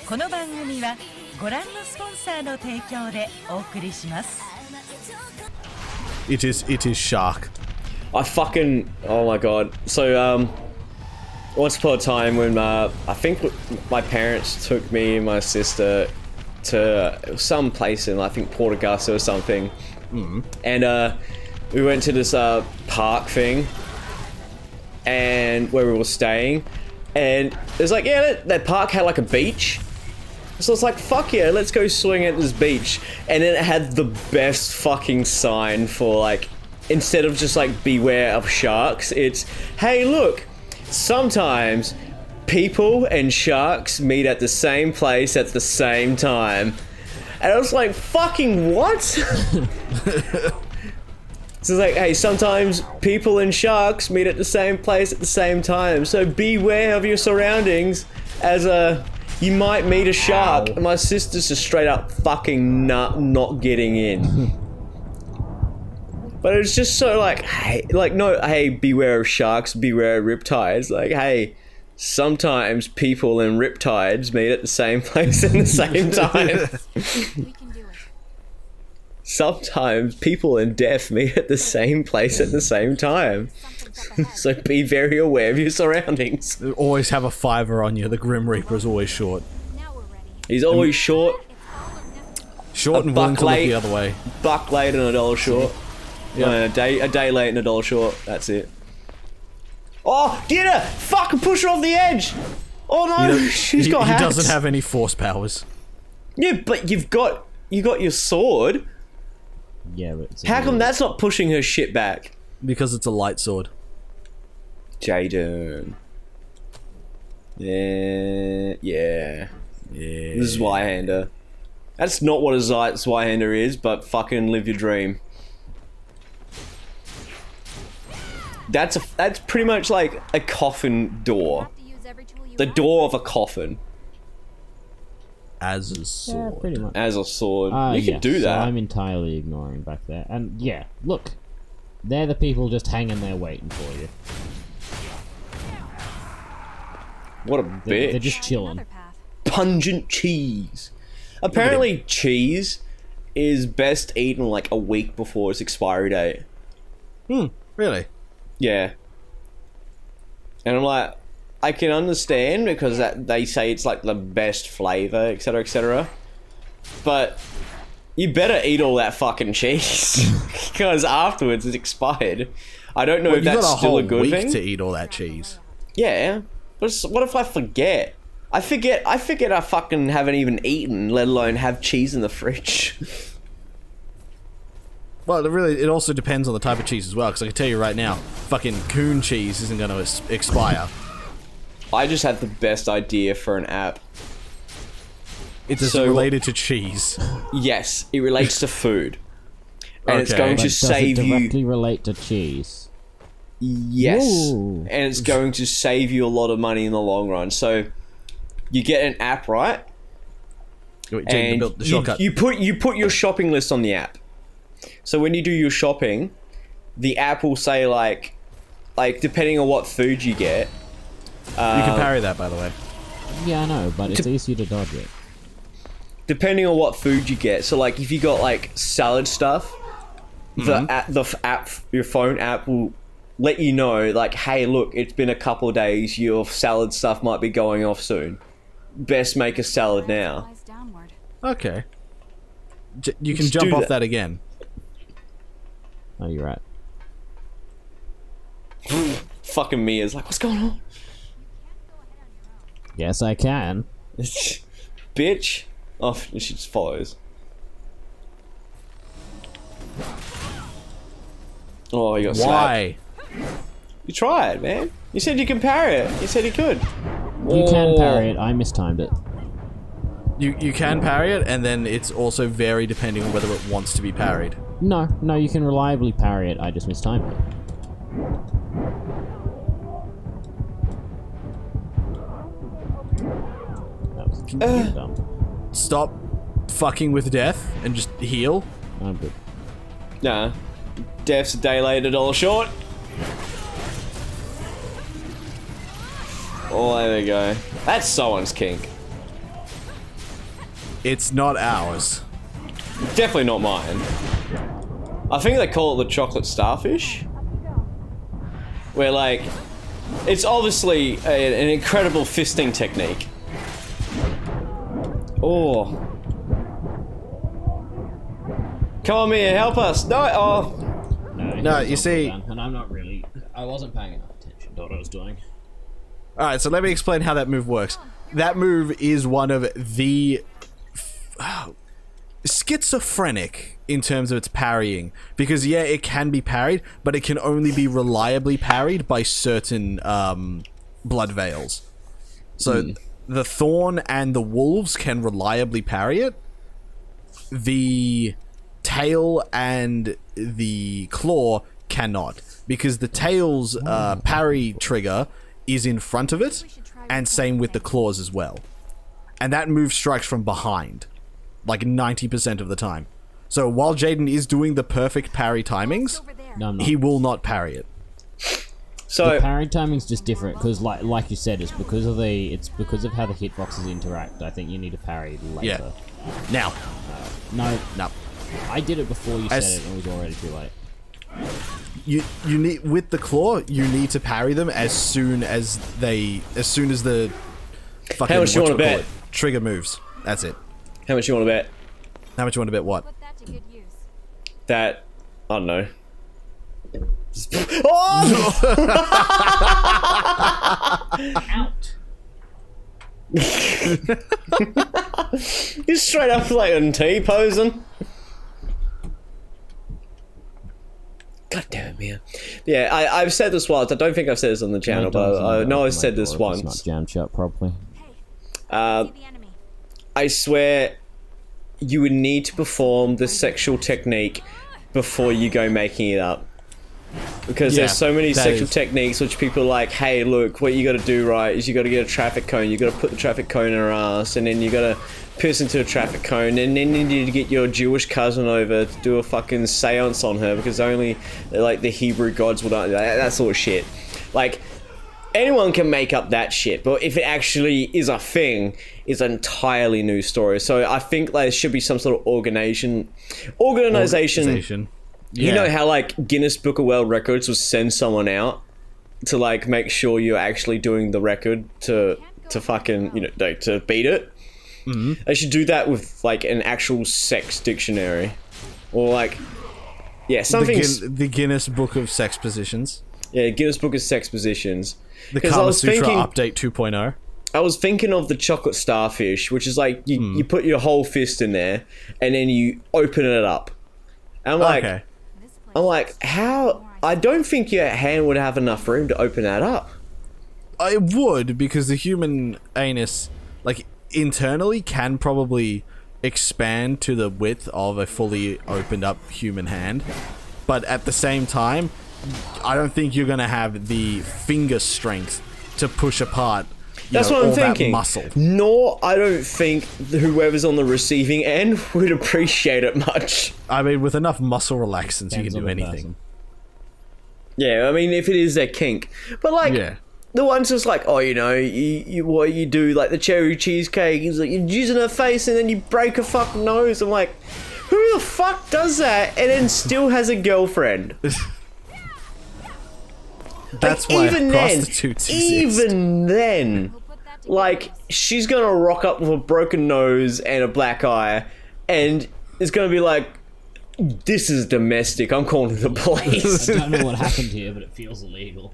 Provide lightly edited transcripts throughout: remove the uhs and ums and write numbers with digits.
この番組はご覧のスポンサーの提供でお送りします。It is shark. I fucking, oh my god. So once upon a time when I think my parents took me and my sister to some place in I think Portugal or something, and we went to this park thing, and where we were staying, and it was like, yeah, that park had like a beach. So it's like, fuck yeah, let's go swing at this beach. And then it had the best fucking sign for like, instead of just like beware of sharks, it's, hey look, sometimes people and sharks meet at the same place at the same time. And I was like, fucking what? So it's like, hey, sometimes people and sharks meet at the same place at the same time. So beware of your surroundings as you might meet a shark. And my sister's just straight up fucking not getting in. But it's just so like, hey, like, no, hey, beware of sharks, beware of riptides. Like, hey, sometimes people and riptides meet at the same place at the same time. We can do it. Sometimes people and death meet at the same place at the same time. So be very aware of your surroundings. Always have a fiver on you. The Grim Reaper is always short. Now we're ready. He's always short, Short A and willing buck to look late. the other way. buck late and $1 short. Yeah. No, a day late and $1 short. That's it. Oh, get her! Fucking push her off the edge! Oh no, she's got hacks. He doesn't have any force powers. Yeah, but you got your sword. Yeah, but it's How come that's not pushing her shit back? Because it's a light sword. Jaden. Yeah. Yeah. This is Zweihander. That's not what a Zweihander is, but fucking live your dream. That's pretty much like a coffin door. Have to use every tool you The have. door of a coffin As a Yeah, sword. pretty much. as a sword. You Yeah, could do so that. I'm entirely ignoring back there. And yeah, look. They're the people just hanging there waiting for you. What a They're bitch. just chilling. Another path. Pungent cheese. Apparently cheese is best eaten like a week before its expiry date. Really? Yeah. And I'm like, I can understand because they say it's like the best flavor, etc., etc. But you better eat all that fucking cheese because afterwards it's expired. I don't know if You've that's got a still whole a good week thing. to eat all that cheese. Yeah, but what if I forget? I forget I fucking haven't even eaten, let alone have cheese in the fridge. Well, it also depends on the type of cheese as well, because I can tell you right now, fucking coon cheese isn't going to expire. I just had the best idea for an app. It's So- related to cheese. Yes, it relates to food. And it's Okay. going But to does save it you... directly relate to cheese? Yes. Ooh. And it's going to save you a lot of money in the long run. So, you get an app, right? And The shortcut. you put your shopping list on the app. So when you do your shopping, the app will say like depending on what food you get. You can parry that, by the way. Yeah, I know, but it's easier to dodge it. Depending on what food you get. So like if you got like salad stuff, the app, your phone app will let you know like, hey, look, it's been a couple of days. Your salad stuff might be going off soon. Best make a salad now. Lies downward. Okay. You can Just jump do off that. that again. Oh, you're right. Fucking Mia's like, what's going on? Yes, I can. Bitch. Oh, she just follows. Oh, you got slapped. Why? You tried, man. You said you can parry it. You said you could. You can parry it. I mistimed it. You can parry it, and then it's also very depending on whether it wants to be parried. No, you can reliably parry it. I just mistimed it. That was dumb. Stop fucking with death and just heal. I'm good. Nah. Death's a day late, $1 short. Oh, there we go. That's someone's kink. It's not ours. Definitely not mine. I think they call it the chocolate starfish. Where, like, it's obviously an incredible fisting technique. Oh. Come on, Mia, help us. No, oh. No, you see... And I'm not really... I wasn't paying enough attention to what I was doing. Alright, so let me explain how that move works. That move is one of the... schizophrenic in terms of its parrying, because yeah, it can be parried, but it can only be reliably parried by certain blood veils. So the thorn and the wolves can reliably parry it. The tail and the claw cannot, because the tail's parry trigger is in front of it, and same with the claws as well. And that move strikes from behind, like 90% of the time. So while Jaden is doing the perfect parry timings, No, I'm not. he will not parry it. So The parry timing's just different because, like you said, it's because of how the hitboxes interact. I think you need to parry later. Yeah. Now. No, No. I did it before you said As- it, and it was already too late. You need, with the claw, you need to parry them as soon as the fucking, How much you wanna whatchamacallit, bet? trigger moves. That's it. how much you want to bet? How much you want to bet what? Put that to good use. That, I don't know. Oh! Out. He's straight up like on T-posing. God damn it, man. Yeah, I've said this once. I don't think I've said this on the channel, but I know I've said this It's once. not jammed shut properly. Uh, See the enemy. I swear you would need to perform the sexual technique before you go making it up. Because Yeah, there's so many that sexual is- techniques which people are like, hey, look, what you gotta do, right, is you gotta get a traffic cone, you gotta put the traffic cone in her ass, and then you gotta piss into a traffic cone, and then you need to get your Jewish cousin over to do a fucking seance on her, because only, like, the Hebrew gods would that sort of shit. Like, anyone can make up that shit, but if it actually is a thing, it's an entirely new story. So I think like, there should be some sort of organization. You know how like Guinness Book of World Records will send someone out to like make sure you're actually doing the record to fucking, you know, like, to beat it. Mm-hmm. They should do that with like an actual sex dictionary, or like, yeah, something. The Guinness Book of Sex Positions. Yeah, Guinness Book of Sex Positions. The 'Cause I Kama was Sutra thinking- Update 2.0. I was thinking of the chocolate starfish, which is like you put your whole fist in there and then you open it up. And I'm like, Okay. This place I'm like, is how? more I don't think your hand would have enough room to open that up. I would, because the human anus, like, internally can probably expand to the width of a fully opened up human hand. But at the same time, I don't think you're going to have the finger strength to push apart That's what I'm all that thinking. muscle. Nor I don't think whoever's on the receiving end would appreciate it much. I mean, with enough muscle relaxants, you Depends can do on the anything. person. Yeah, I mean, if it is their kink. But like, Yeah. the one's just like, oh, you know, you what you do, like the cherry cheesecake, is like you're using her face and then you break her fucking nose. I'm like, who the fuck does that and then still has a girlfriend? That's Like, why even then, prostitutes exist. even then, We'll put that to like, good use. she's gonna rock up with a broken nose and a black eye, and it's gonna be like, this is domestic, I'm calling the police. I don't know what happened here, but it feels illegal.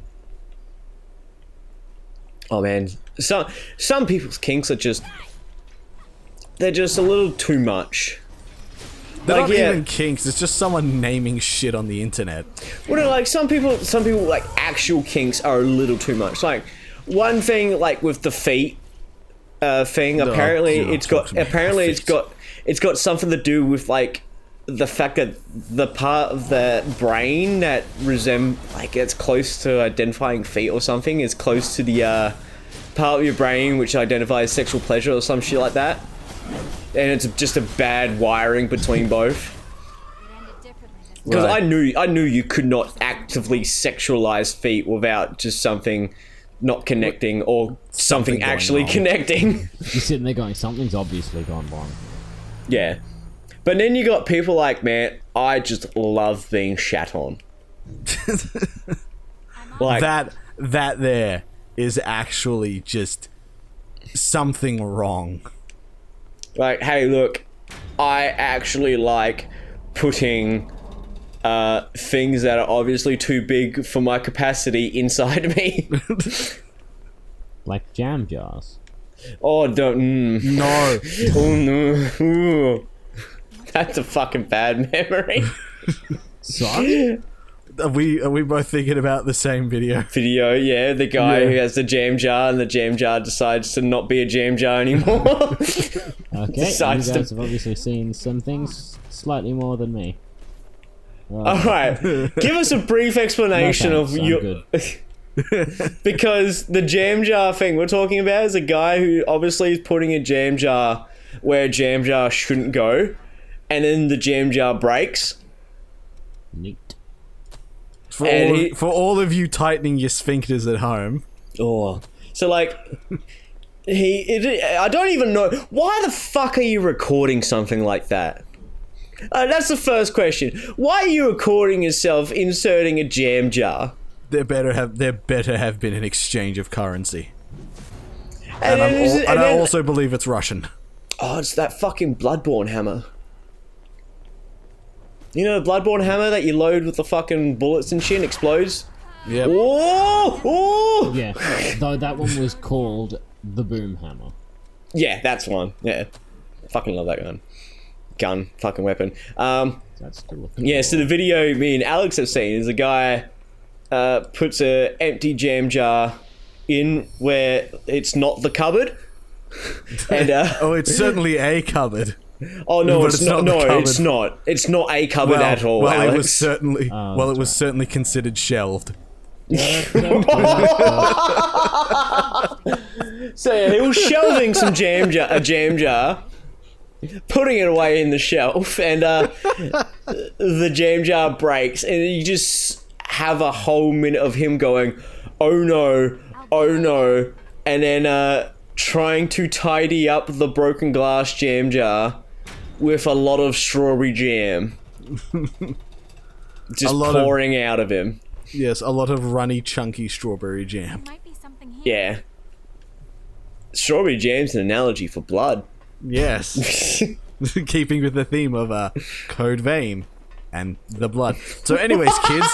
Oh man, some people's kinks are just, they're just a little too much. They're Like, not yeah. even kinks, it's just someone naming shit on the internet. Well, no, like some people like actual kinks are a little too much. Like one thing, like with the feet thing, apparently do not it's talk got to me apparently about it's got something to do with like the fact that the part of the brain that like it's close to identifying feet or something is close to the part of your brain which identifies sexual pleasure or some shit like that. And it's just a bad wiring between both. It ended differently this time. Because Right. I knew you could not actively sexualize feet without just something not connecting or something going actually wrong. connecting. You're sitting there going, something's obviously gone wrong. Yeah. But then you got people like, man, I just love being shat on. Like that there is actually just something wrong. Like, hey, look, I actually like putting things that are obviously too big for my capacity inside me. Like jam jars. Oh, don't. No. Oh, no. Ooh. That's a fucking bad memory. Sorry? Are we both thinking about the same video? Video, yeah, the guy Yeah. who has the jam jar and the jam jar decides to not be a jam jar anymore. Okay, you Decides guys to- have obviously seen some things slightly more than me. Alright, give us a brief explanation No of thanks, I'm your... good. Because the jam jar thing we're talking about is a guy who obviously is putting a jam jar where a jam jar shouldn't go, and then the jam jar breaks. Neat. For all of you tightening your sphincters at home. Oh, so like, I don't even know why the fuck are you recording something like that. That's the first question. Why are you recording yourself inserting a jam jar? There better have been an exchange of currency. And, I also believe it's Russian. oh, it's that fucking Bloodborne hammer. You know the Bloodborne hammer that you load with the fucking bullets and shit and explodes? Yep. Oh! Oh! Yeah, though that one was called the Boom Hammer. Yeah, that's one. Yeah. Fucking love that gun. Fucking weapon. That's still looking Yeah, so the video me and Alex have seen is a guy puts a empty jam jar in where it's not the cupboard. And Oh, it's certainly a cupboard. oh no, But it's it's not. not the No, cupboard. it's not. It's not a cupboard at all. Well, Alex. it was certainly that's it was certainly considered shelved. So yeah, he was shelving a jam jar, putting it away in the shelf, and the jam jar breaks, and you just have a whole minute of him going, "Oh no, oh no," and then trying to tidy up the broken glass jam jar with a lot of strawberry jam, just pouring out of him. Yes, a lot of runny, chunky strawberry jam. Might be something here. Yeah. Strawberry jam's an analogy for blood. Yes. Keeping with the theme of Code Vein and the blood. So anyways, kids,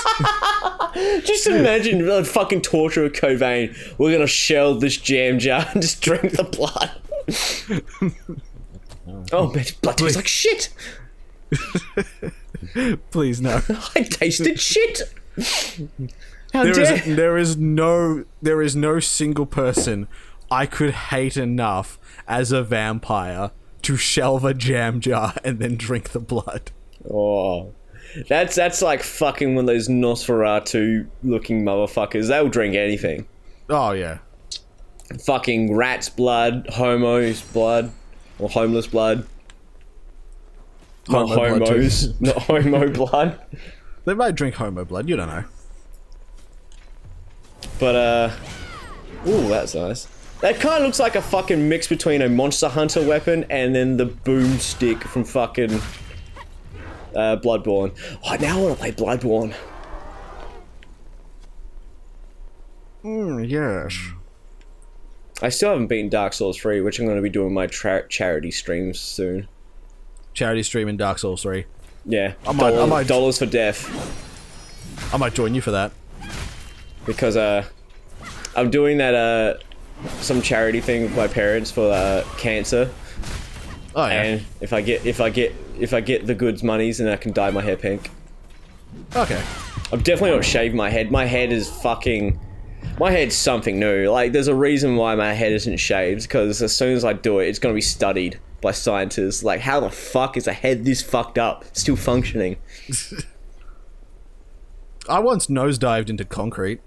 Just imagine the fucking torture of Cobain. We're gonna shell this jam jar and just drink the blood. Oh man, blood tastes like shit. please no. I tasted shit. How dare? There is no single person I could hate enough as a vampire to shelve a jam jar and then drink the blood. Oh, that's like fucking one of those Nosferatu looking motherfuckers. They'll drink anything. Oh yeah. Fucking rat's blood, homo's blood, or homeless blood. Not Homo blood too. homos, not homo blood. They might drink homo blood, you don't know. But ooh, that's nice. That kind of looks like a fucking mix between a Monster Hunter weapon and then the boomstick from fucking Bloodborne. Oh, now I want to play Bloodborne. Yes. I still haven't beaten Dark Souls 3, which I'm going to be doing my charity streams soon. Charity stream in Dark Souls 3. Yeah, I might- dollars for death. I might join you for that. Because I'm doing that some charity thing with my parents for cancer, Oh yeah. and if I get the goods monies, then I can dye my hair pink. Okay. I've definitely not shaved my head. My head's something new. Like, there's a reason why my head isn't shaved, because as soon as I do it, it's gonna be studied by scientists. Like, how the fuck is a head this fucked up, still functioning? I once nosedived into concrete.